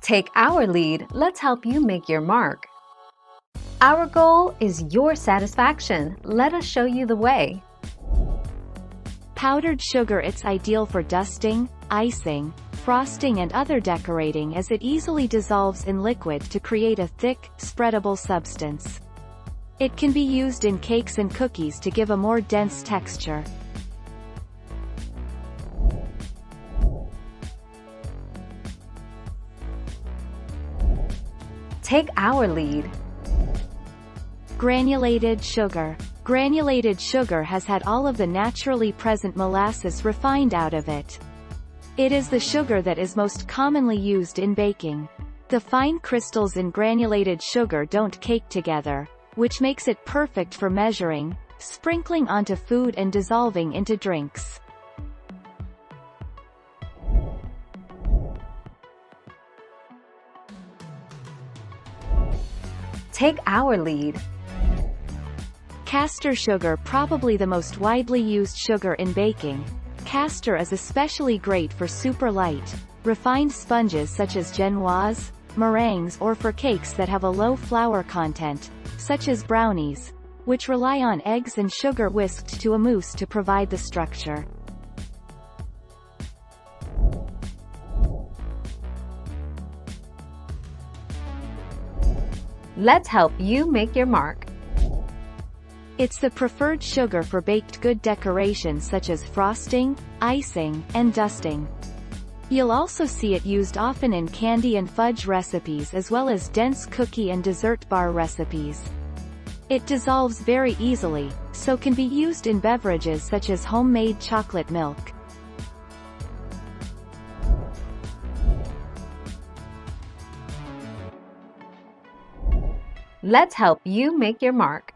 Take our lead, let's help you make your mark. Our goal is your satisfaction. Let us show you the way. Powdered sugar. It's ideal for dusting, icing, frosting and other decorating as it easily dissolves in liquid to create a thick, spreadable substance. It can be used in cakes and cookies to give a more dense texture. Take our lead. Granulated sugar. Granulated sugar has had all of the naturally present molasses refined out of it. It is the sugar that is most commonly used in baking. The fine crystals in granulated sugar don't cake together, which makes it perfect for measuring, sprinkling onto food and dissolving into drinks. Take our lead. Castor sugar. Probably the most widely used sugar in baking. Castor is especially great for super light, refined sponges such as genoise, meringues or for cakes that have a low flour content, such as brownies, which rely on eggs and sugar whisked to a mousse to provide the structure. Let's help you make your mark. It's the preferred sugar for baked good decorations such as frosting, icing, and dusting. You'll also see it used often in candy and fudge recipes as well as dense cookie and dessert bar recipes. It dissolves very easily, so can be used in beverages such as homemade chocolate milk. Let's help you make your mark.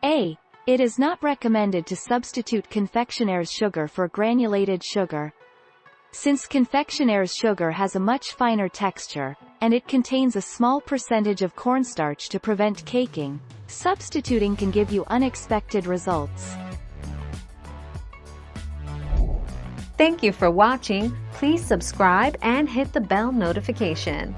A. It is not recommended to substitute confectioner's sugar for granulated sugar. Since confectioner's sugar has a much finer texture, and it contains a small percentage of cornstarch to prevent caking, substituting can give you unexpected results. Thank you for watching. Please subscribe and hit the bell notification.